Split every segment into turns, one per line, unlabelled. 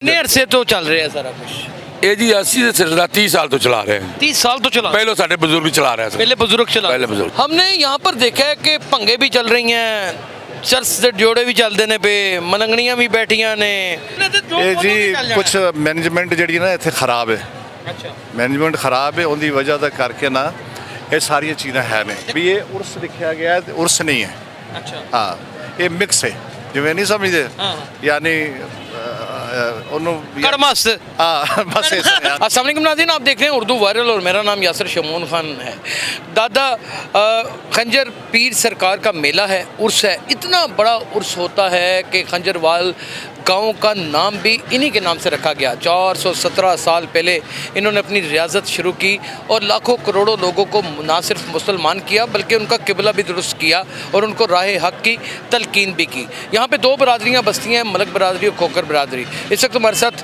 कितने अरसे तो चल रहा है सारा कुछ?
ये जी 80 से 30 साल तो चला रहे हैं।
30 साल तो चला।
पहले साढ़े बुजुर्ग ही चला रहे हैं।
पहले बुजुर्ग चला।
पहले बुजुर्ग।
हमने यहाँ पर देखा है कि भंगे भी चल रही हैं, चर्च से जोड़े भी चलते ने पे, मलंगणियां भी बैठियां ने।
ਇਹ ਜੀ ਕੁਝ ਮੈਨੇਜਮੈਂਟ ਜਿਹੜੀ ਨਾ ਇੱਥੇ ਖਰਾਬ ਹੈ।
अच्छा
ਮੈਨੇਜਮੈਂਟ ਖਰਾਬ ਹੈ, ਉਹਦੀ ਵਜ੍ਹਾ ਦਾ ਕਰਕੇ ਨਾ ਇਹ ਸਾਰੀਆਂ ਚੀਜ਼ਾਂ ਹੈ ਨੇ ਵੀ ਇਹ ਉਰਸ ਲਿਖਿਆ ਗਿਆ ਹੈ ਤੇ ਉਰਸ ਨਹੀਂ ਹੈ।
अच्छा
ਹਾਂ ਇਹ ਮਿਕਸ ਹੈ, ਜਿਵੇਂ ਨਹੀਂ ਸਮਝਦੇ
हाँ
ਯਾਨੀ ਉਹਨੂੰ
कड़मस्त।
ਹਾਂ ਬਸ ਇਸ ਤਰ੍ਹਾਂ।
अस्सलाम वालेकुम नाज़रीन, आप देख रहे हैं उर्दू वायरल और मेरा नाम यासिर शमून खान है। दादा खंजर पीर सरकार का मेला है, उर्स है। इतना बड़ा उर्स होता है कि खंजरवाल गांव का नाम भी इन्हीं के नाम से रखा गया। 417 साल पहले इन्होंने अपनी रियासत शुरू की और लाखों करोड़ों लोगों को ना सिर्फ मुसलमान किया बल्कि उनका किबला भी दुरुस्त किया और उनको राह हक की तलकीन भी की। यहाँ पे दो बरादरियाँ बसती हैं, मलक बरादरी और खोकर बरादरी। इस वक्त हमारे साथ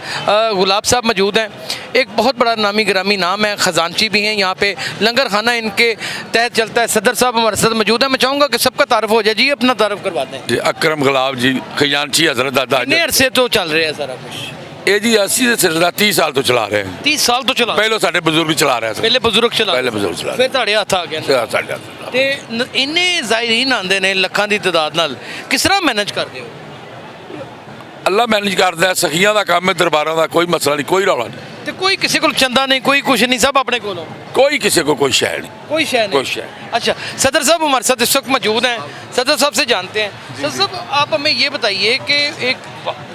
गुलाब साहब मौजूद हैं। एक बहुत बड़ा नामी ग्रामी नाम है, ख़जानची भी हैं। यहाँ पे लंगर खाना इनके तहत चलता है। सदर साहब हमारे साथ मौजूद हैं। मैं चाहूँगा कि सबका तारुफ हो जाए। जी अपना तारुफ करवाते हैं।
जी अकरम गुलाब जी खजानची हजरत दादा।
कितने अरसे तो चल रहा है सारा कुछ?
ये जी 80 से 30 साल तो चला रहे हैं।
30 साल तो चला।
पहले साढ़े बुजुर्ग ही चला रहे हैं।
पहले बुजुर्ग चला।
पहले बुजुर्ग चला
फिर ਤੁਹਾਡੇ ਹੱਥ ਆ ਗਿਆ ਨਾ।
साढ़े
ਤੇ ਇੰਨੇ ਜ਼ਾਇਰੀਨ ਆਉਂਦੇ ਨੇ ਲੱਖਾਂ ਦੀ ਤਾਦਾਦ ਨਾਲ, ਕਿਸ ਤਰ੍ਹਾਂ ਮੈਨੇਜ ਕਰਦੇ ਹੋ?
अल्लाह मैनेज करता है। सखियां का काम है, दरबारों का कोई मसला नहीं, कोई रौला नहीं,
ਤੇ ਕੋਈ ਕਿਸੇ ਕੋਲ ਚੰਦਾ नहीं, कोई कुछ नहीं, सब अपने कोलों,
कोई किसी को कोई शय नहीं।
कोई शय नहीं।
कोई शय नहीं।
अच्छा, सदर साहब हमारे साथ इस वक्त मौजूद हैं। सदर साहब से जानते हैं। सदर साहब आप हमें ये बताइए कि एक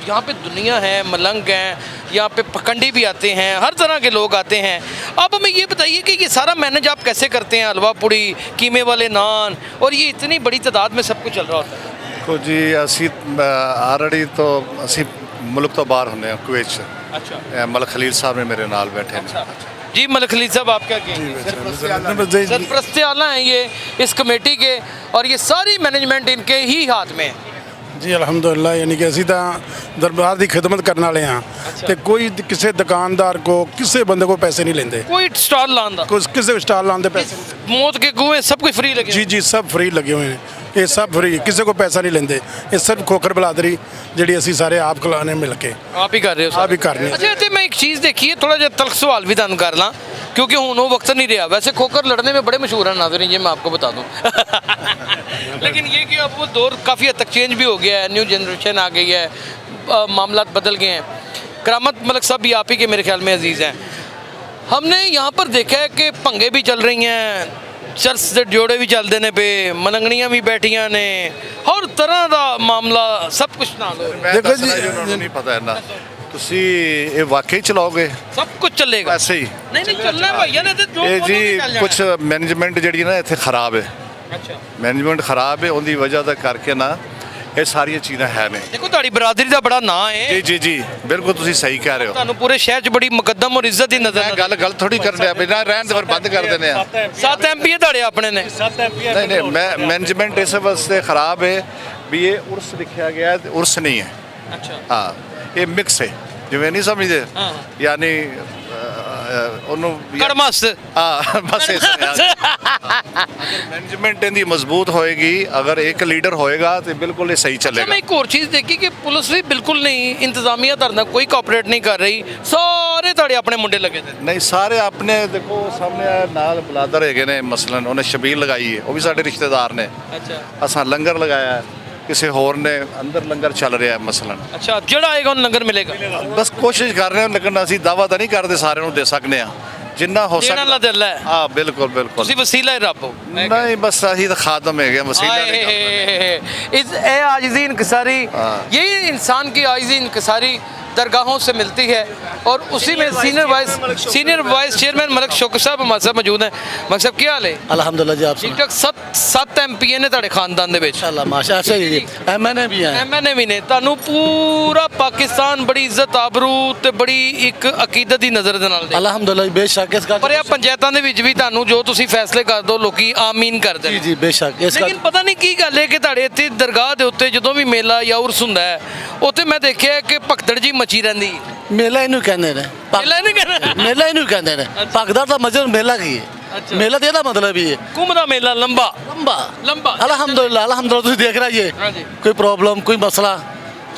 यहाँ पे दुनिया है, मलंग हैं, यहाँ पे पकंडी भी आते हैं, हर तरह के लोग आते हैं। आप हमें ये बताइए कि ये सारा मैनेज आप कैसे करते हैं? हलवा पूड़ी, कीमे वाले नान, और ये इतनी बड़ी तादाद में सब कुछ चल रहा होता है।
ਦੇਖੋ ਜੀ ਅਸੀਂ ਆਲਰੇਡੀ ਤੋਂ ਅਸੀਂ ਮੁਲਕ ਤੋਂ ਬਾਹਰ ਹੁੰਦੇ ਹਾਂ, ਕੁਵੈਤ 'ਚ।
अच्छा
ਮਲਕ ਖਲੀਲ ਸਾਹਿਬ ਨੇ ਮੇਰੇ ਨਾਲ ਬੈਠੇ ਨੇ।
जी मलिक खलील साहब आप क्या कहेंगे? सरपरस्ते आला हैं ये इस कमेटी के, और ये सारी मैनेजमेंट इनके ही हाथ में है।
ਜੀ ਅਲਹਮਦੁਲਿਲਾ, ਯਾਨੀ ਕਿ ਅਸੀਂ ਤਾਂ ਦਰਬਾਰ ਦੀ ਖਿਦਮਤ ਕਰਨ ਵਾਲੇ ਹਾਂ ਤੇ ਕੋਈ ਕਿਸੇ ਦੁਕਾਨਦਾਰ ਕੋ ਕਿਸੇ ਬੰਦੇ ਕੋ ਪੈਸੇ ਨਹੀਂ ਲੈਂਦੇ,
कोई स्टॉल लांदा,
ਕੋਈ ਕਿਸੇ ਸਟਾਲ ਲਾਉਣ ਦੇ ਪੈਸੇ ਨਹੀਂ।
मौत के कुएं सब कुछ फ्री लगे।
ਜੀ ਜੀ ਸਭ ਫ੍ਰੀ ਲੱਗੇ ਹੋਏ ਨੇ, ਇਹ ਸਭ ਫ੍ਰੀ, ਕਿਸੇ ਕੋ ਪੈਸਾ ਨਹੀਂ ਲੈਂਦੇ। ਇਹ ਸਿਰਫ ਖੋਖਰ ਬਲਾਦਰੀ ਜਿਹੜੀ ਅਸੀਂ ਸਾਰੇ ਆਪ ਖਿਲਾਣੇ ਮਿਲ ਕੇ
आप ही कर रहे हो?
ਆਪ ਹੀ ਕਰਨੇ।
अच्छा ते मैं एक चीज़ देखी है, थोड़ा जिहा तल्ख सवाल भी तुहानूं कर ਲਾਂ क्योंकि हुण वो वक्त नहीं रहा। वैसे खोकर लड़ने में बड़े मशहूर हैं नाज़रीन, ये मैं आपको बता दूं। लेकिन ये कि अब वो दौर काफ़ी हद तक चेंज भी हो गया है, न्यू जनरेशन आ गई है, मामलात बदल गए हैं। करामत मलिक साहब भी आप ही के मेरे ख्याल में अजीज़ हैं। हमने यहाँ पर देखा है कि भंगे भी चल रही हैं, चर्च से जोड़े भी चलते ने पे, मलंगणियां भी बैठियां ने, हर तरह का मामला सब कुछ ना लो।
ਮੈਂ
ਦੇਖੋ
ਦੱਸਣਾ
ਜੀ,
ਜੀ, ਉਹਨਾਂ ਨੂੰ ਨਹੀਂ ਪਤਾ ਇੰਨਾ। ਤੁਸੀਂ ਇਹ ਵਾਕਈ ਚਲਾਓਗੇ
सब कुछ चलेगा।
ਵੈਸੇ ਹੀ?
नहीं चलना है भैया ने तो जो
ਇਹ
बोलोगे
ਜੀ
चल जाना
ਕੁਝ ਮੈਨੇਜਮੈਂਟ ਜਿਹੜੀ ਨਾ ਇੱਥੇ ਖਰਾਬ ਹੈ।
है। अच्छा
ਮੈਨੇਜਮੈਂਟ ਖਰਾਬ ਹੈ, ਉਹਦੀ ਵਜ੍ਹਾ ਦਾ ਕਰਕੇ ਨਾ ਇਹ ਸਾਰੀਆਂ ਚੀਜ਼ਾਂ ਹੈ ਨੇ।
देखो ਤੁਹਾਡੀ ਬਰਾਦਰੀ ਦਾ ਬੜਾ ਨਾਂ ਹੈ।
ਜੀ ਜੀ ਜੀ ਬਿਲਕੁਲ ਤੁਸੀਂ ਸਹੀ ਕਹਿ ਰਹੇ ਹੋ।
ਤੁਹਾਨੂੰ ਪੂਰੇ ਸ਼ਹਿਰ 'ਚ ਬੜੀ ਮੁਕੱਦਮ ਔਰ ਇੱਜ਼ਤ ਦੀ ਨਜ਼ਰ
ਮੈਂ ਗੱਲ ਥੋੜੀ ਕਰਨ ਡਿਆ, ਬਿਨਾਂ ਰਹਿਣ ਦੇ ਫਿਰ ਬੰਦ ਕਰ ਦਿੰਦੇ ਆ।
7 ਐਮਪੀ ਤੁਹਾਡੇ ਆਪਣੇ ਨੇ।
ਨਹੀਂ ਨਹੀਂ, ਮੈਂ ਮੈਨੇਜਮੈਂਟ ਇਸ ਵਾਸਤੇ ਖਰਾਬ ਹੈ ਵੀ ਇਹ ਉਰਸ ਲਿਖਿਆ ਗਿਆ ਹੈ ਤੇ ਉਰਸ ਨਹੀਂ ਹੈ।
ਅੱਛਾ
ਹਾਂ ਇਹ ਮਿਕਸ ਹੈ, ਜਿਵੇਂ ਨਹੀਂ ਸਮਝਦੇ
ਹਾਂ
ਯਾਨੀ ਉਹਨੂੰ
ਕੜਮਸਤ।
ਹਾਂ ਬਸ ਇਸ ਤਰ੍ਹਾਂ। ਮੈਨੇਜਮੈਂਟ ਇਹਦੀ ਮਜ਼ਬੂਤ ਹੋਏਗੀ, ਅਗਰ ਇੱਕ ਲੀਡਰ ਹੋਏਗਾ ਤੇ ਬਿਲਕੁਲ ਇਹ ਸਹੀ
अच्छा
ਚੱਲੇਗਾ।
मैं एक और चीज़ देखी कि पुलिस भी बिल्कुल नहीं, इंतजामिया धरना कोई कोऑपरेट नहीं कर रही, सारे ਤੁਹਾਡੇ ਆਪਣੇ ਮੁੰਡੇ ਲੱਗੇ ਨੇ।
ਨਹੀਂ ਸਾਰੇ ਆਪਣੇ ਦੇਖੋ ਸਾਹਮਣੇ ਨਾਲ ਬਲਾਦਰ ਹੈਗੇ ਨੇ, ਮਸਲਨ ਉਹਨੇ ਸ਼ਬੀਲ ਲਗਾਈ ਹੈ, ਉਹ ਵੀ ਸਾਡੇ ਰਿਸ਼ਤੇਦਾਰ ਨੇ।
ਅੱਛਾ
ਅਸਾਂ ਲੰਗਰ ਲਗਾਇਆ ਹੈ, ਕਿਸੇ ਹੋਰ ਨੇ ਅੰਦਰ ਲੰਗਰ ਚੱਲ ਰਿਹਾ ਹੈ ਮਸਲਨ।
अच्छा ਜਿਹੜਾ ਆਏਗਾ ਉਹਨੂੰ ਲੰਗਰ ਮਿਲੇਗਾ।
ਬਸ ਕੋਸ਼ਿਸ਼ ਕਰ ਰਹੇ ਹਾਂ, ਲੇਕਿਨ ਅਸੀਂ ਦਾਵਾ ਤਾਂ ਨਹੀਂ ਕਰਦੇ ਸਾਰਿਆਂ ਨੂੰ ਦੇ ਸਕਨੇ ਆ, ਜਿੰਨਾ ਹੋ
ਦੇਣ ਵਾਲਾ ਦਿਲ ਹੈ।
ਹਾਂ ਬਿਲਕੁਲ ਬਿਲकुल।
ਤੁਸੀਂ ਵਸੀਲਾ ਹੀ ਰੱਬ ਹੋ।
ਨਹੀਂ ਬਸ ਅਸੀਂ ਤਾਂ ਖਾਦਮ ਹੈਗੇ, ਵਸੀਲਾ ਨਹੀਂ ਕਰਦੇ।
इस ए आजिज़ी इनकसारी,
हाँ।
यही इंसान की आजिज़ी इनकसारी दरगाहों से मिलती है, और उसी में senior vice chairman Malik Shaukat साहब हमारे साथ मौजूद हैं। मलिक साहब क्या हाल है?
अल्हम्दुलिल्लाह जी, आप
ठीक ठाक। 7 MPA ने ਤੁਹਾਡੇ ਖਾਨਦਾਨ ਦੇ ਵਿੱਚ।
माशाल्लाह माशा से ही MNA भी हैं।
MNA ਵੀ ਨੇ। ਤੁਹਾਨੂੰ ਪੂਰਾ ਪਾਕਿਸਤਾਨ ਬੜੀ ਇੱਜ਼ਤ ਆਬਰੂ ਤੇ ਬੜੀ ਇੱਕ ਅਕੀਦਤ ਦੀ ਨਜ਼ਰ ਦੇ ਨਾਲ ਦੇਖਦਾ।
अल्हम्दुलिल्लाह बेशक इसका
ਪਰ ਇਹ ਪੰਚਾਇਤਾਂ ਦੇ ਵਿੱਚ ਵੀ ਤੁਹਾਨੂੰ ਜੋ ਤੁਸੀਂ ਫੈਸਲੇ ਕਰ ਦੋ ਲੋਕੀ ਆਮੀਨ ਕਰਦੇ
जी
ਨੇ।
जी बेशक इसका
ਲੇਕਿਨ ਪਤਾ ਨਹੀਂ ਕੀ ਗੱਲ ਹੈ ਕਿ ਤੁਹਾਡੇ ਇੱਥੇ ਦਰਗਾਹ ਦੇ ਉੱਤੇ ਜਦੋਂ ਵੀ ਮੇਲਾ ਜਾਂ ਉਰਸ ਹੁੰਦਾ ਹੈ, ਉੱਥੇ ਮੈਂ ਦੇਖਿਆ ਕਿ ਭਗਦੜ ਜੀ ਮਚੀ ਰਹਿੰਦੀ ਹੈ।
मेला इनू कहते हैं
ਮੇਲਾ ਨਹੀਂ ਕਰਨਾ।
मेला इनू कहते हैं भगदड़ का मजर मेला की है।
अच्छा।
मेला तो ਇਹਦਾ मतलब ही है
ਘੁੰਮਦਾ ਮੇਲਾ ਲੰਬਾ
लंबा।
लंबा।
अल्हम्दुलिल्लाह अल्हम्दुलिल्लाह ਤੁਸੀਂ ਦੇਖ ਰਹੇ ਜੀ
ਹਾਂਜੀ।
कोई प्रॉब्लम कोई मसला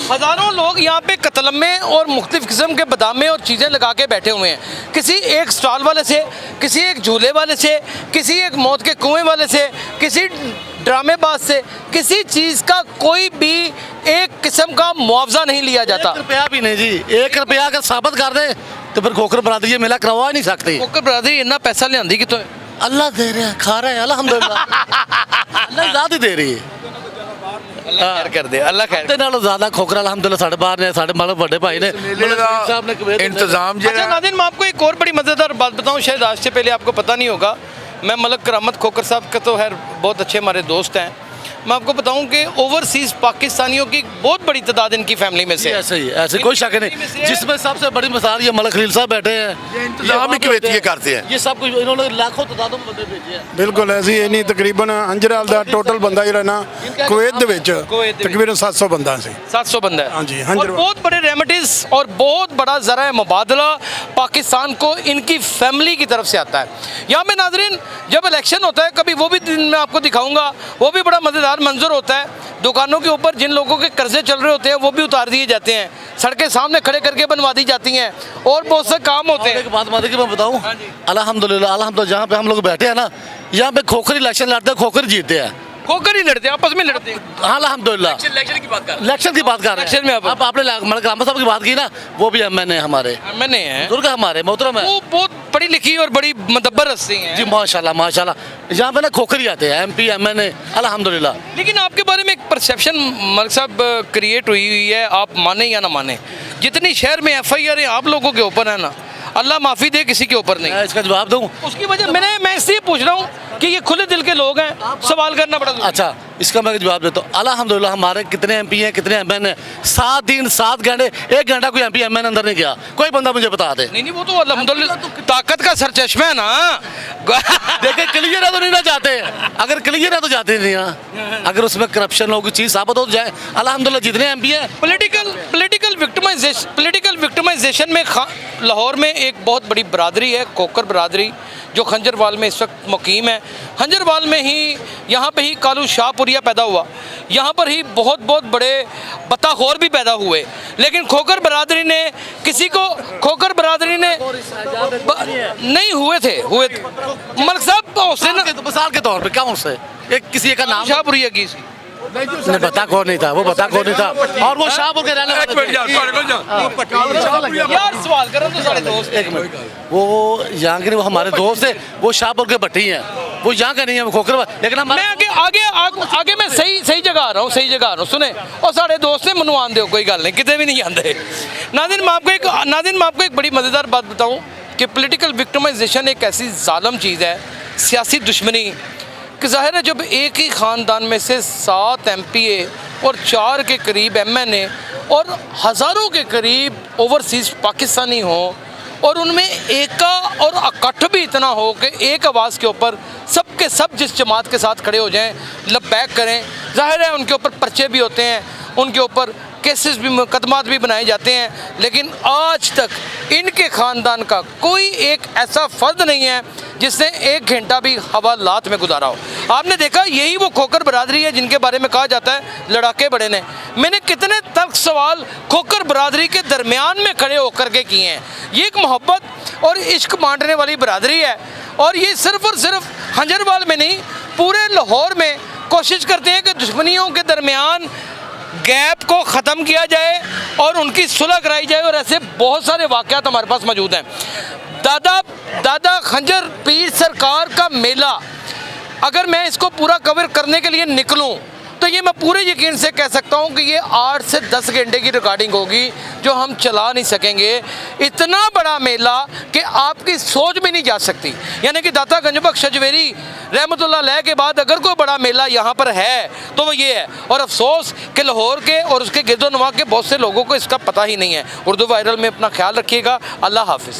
हज़ारों लोग यहाँ पे कतलम्मे और मुख्तलिफ़ किस्म के बादामे और चीज़ें लगा के बैठे हुए हैं। किसी एक स्टॉल वाले से, किसी एक झूले वाले से, किसी एक मौत के कुएं वाले से, किसी ड्रामेबाज से, किसी चीज़ का कोई भी एक किस्म का मुआवजा नहीं लिया जाता।
1 रुपया भी नहीं जी, 1 रुपया अगर साबित कर दे तो फिर खोखर बरादरी ये मेला करवा ही नहीं सकती।
खोखर बरादरी इतना पैसा ले आंदी कितों है?
अल्लाह दे रहा है, खा रहे हैं अल्हम्दुलिल्लाह। अल्लाह ज़्यादा दे रही है।
अल्लाह खैर कर दे, अल्लाह खैर।
ਤੇ ਨਾਲੋਂ ਜ਼ਿਆਦਾ ਖੋਖਰ ਅਲਹਮਦੁਲਿਲਾ ਸਾਡੇ ਬਾਹਰ ਨੇ ਸਾਡੇ ਮਤਲਬ ਵੱਡੇ ਭਾਈ ਨੇ
ਮੇਲੇ ਦਾ
ਸਾਹਿਬ ਨੇ ਕਵੇਤ
ਇੰਤਜ਼ਾਮ
अच्छा
ਜਿਹੜਾ
नादिन, मैं आपको एक और बड़ी मज़ेदार बात बताऊं, शायद आज से पहले आपको पता नहीं होगा। मैं मलक करामत खोखर साहब का तो खैर बहुत अच्छे हमारे दोस्त हैं। मैं आपको बताऊं कि ओवरसीज़ पाकिस्तानियों की बहुत बड़ी तादाद इनकी फैमिली में से है।
ऐसे ही ऐसे कोई शक नहीं, जिसमें सबसे बड़ी मिसाल ये मलक खलील साहब बैठे हैं।
इंतजाम ही कवेती करते हैं।
ये सब कुछ इन्होंने लाखों तादादों में बंदे भेजे हैं।
ਬਿਲਕੁਲ ਅਸੀਂ ਇੰਨੀ ਤਕਰੀਬਨ ਹੰਜਰਾਲ ਦਾ ਟੋਟਲ ਬੰਦਾ ਜਿਹੜਾ ਨਾ ਕੁਵੈਤ ਦੇ ਵਿੱਚ
ਕੁਵੈਤ ਦੇ ਵਿੱਚ।
ਤਕਰੀਬਨ 700 ਬੰਦਾ ਸੀ।
700 बंदा है।
हाँ जी,
और
हंजर।
बहुत बड़े रेमिटीज और बहुत बड़ा ज़रा मुबादला पाकिस्तान को इनकी फैमिली की तरफ से आता है। यहाँ पे नाजरीन जब इलेक्शन होता है, कभी वो भी दिन मैं आपको दिखाऊंगा, वो भी बड़ा मज़ेदार मंजर होता है। दुकानों के ऊपर जिन लोगों के कर्जे चल रहे होते हैं वो भी उतार दिए जाते हैं, सड़कें सामने खड़े करके बनवा दी जाती हैं और बहुत से काम होते
और
हैं।
एक बात माता की मैं बताऊं,
हाँ जी।
अल्हम्दुलिल्लाह जहाँ पे हम लोग बैठे हैं ना, यहाँ पे खोखर इलेक्शन लड़ते हैं, खोखर जीतते हैं।
खोकर ही लड़ते हैं, आपस में लड़ते हैं।
हाँ अल्हम्दुलिल्लाह
इलेक्शन की बात कर
इलेक्शन की बात कर रहे हैं।
इलेक्शन में अब
आपने मलक रामा साहब की बात की ना, वो भी MNA हमारे
मैंने है,
बुजुर्ग हमारे मोहतरम है
वो बहुत पढ़ी लिखी और बड़ी मदब्बर हस्ती हैं।
जी माशाल्लाह माशाल्लाह। यहाँ पे ना खोखर ही आते हैं, MP MNA अल्हम्दुलिल्लाह।
लेकिन आपके बारे में एक परसेप्शन मलिक साहब क्रिएट हुई है, आप माने या ना माने, जितनी शहर में FIR आप लोगों के ऊपर है ना, अल्लाह माफ़ी दे किसी के ऊपर नहीं।
मैं इसका जवाब दूं।
उसकी वजह मैं इसलिए पूछ रहा हूँ कि ये खुले दिल के लोग हैं, सवाल करना बड़ा ज़रूरी है।
अच्छा इसका मैं जवाब देता हूँ। अल्हम्दुलिल्लाह हमारे कितने MP हैं, कितने MNA, 7 दिन 7 घंटे 1 घंटा कोई MP MNA अंदर नहीं गया, कोई बंदा मुझे बता दे।
नहीं वो तो अल्हम्दुलिल्लाह ताकत का सरचश्मा है ना।
देखे क्लियर है तो नहीं ना जाते, अगर क्लियर है तो जाते नहीं ना, अगर उसमें करप्शन हो, कोई चीज़ साबित हो जाए, अल्हम्दुलिल्लाह जितने MP हैं।
पॉलिटिकल विक्टिमाइजेशन में लाहौर में एक बहुत बड़ी बरादरी है, खोखर बरादरी, जो खंजरवाल में इस वक्त मुकीम है। खंजरवाल में ही यहाँ पे ही कालू शाहपुरिया पैदा हुआ, यहाँ पर ही बहुत बड़े बताखोर भी पैदा हुए, लेकिन खोखर बरादरी ने किसी को खोखर बरादरी ने नहीं हुए थे मलिक साहब हुसैन
मिसाल के तौर पे क्या उससे एक किसी का नाम
शाहपुरिया की
नहीं बता कौन नहीं था, वो बता कौन नहीं था, और वो शाहपुर के रहने वाले थे।
यार सवाल कर रहा हूं तो सारे दोस्त
एक मिनट, वो यहाँ के नहीं, वो हमारे दोस्त है, वो शाहपुर के भट्टी हैं, वो यहाँ का नहीं है, वो खोखर, लेकिन
मैं आगे मैं सही जगह आ रहा हूँ सुने, और सारे दोस्त ने मनवान दो, कोई गल नहीं, कितने भी नहीं आते। नादिन मैं आपको एक बड़ी मज़ेदार बात बताऊँ कि पॉलिटिकल विक्टिमाइजेशन एक ऐसी जालम चीज़ है, सियासी दुश्मनी कि ज़ाहिर है जब एक ही ख़ानदान में से 7 MPA और 4 के करीब MNA और हज़ारों के करीब ओवरसीज़ पाकिस्तानी हों और उनमें एका और इकट्ठ भी इतना हो कि एक आवाज़ के ऊपर सब के सब जिस जमात के साथ खड़े हो जाएं, लबैक करें, ज़ाहिर है उनके ऊपर पर्चे भी होते हैं, उनके ऊपर केसेस भी मुकदमात भी बनाए जाते हैं, लेकिन आज तक इनके ख़ानदान का कोई एक ऐसा फ़र्द नहीं है जिसने 1 घंटा भी हवालात में गुजारा हो। आपने देखा यही वो खोखर बरादरी है जिनके बारे में कहा जाता है लड़ाके बड़े ने। मैंने कितने तल्ख सवाल खोखर बरादरी के दरमियान में खड़े होकर के किए हैं। ये एक मोहब्बत और इश्क बांटने वाली बरादरी है, और ये सिर्फ और सिर्फ खंजरवाल में नहीं पूरे लाहौर में कोशिश करते हैं कि दुश्मनियों के दरमियान गैप को ख़त्म किया जाए और उनकी सुलह कराई जाए, और ऐसे बहुत सारे वाक़यात हमारे पास मौजूद हैं। दादा खंजर पीर सरकार का मेला, अगर मैं इसको पूरा कवर करने के लिए निकलूं तो ये मैं पूरे यकीन से कह सकता हूं कि ये 8 से 10 घंटे की रिकॉर्डिंग होगी जो हम चला नहीं सकेंगे। इतना बड़ा मेला कि आपकी सोच भी नहीं जा सकती। यानी कि दाता गंजबख्श शजवेरी रहमतुल्लाह अलैह के बाद अगर कोई बड़ा मेला यहाँ पर है तो वो ये है, और अफसोस कि लाहौर के और उसके गिरदोनवा के बहुत से लोगों को इसका पता ही नहीं है। उर्दू वायरल में अपना ख्याल रखिएगा। अल्लाह हाफिज़।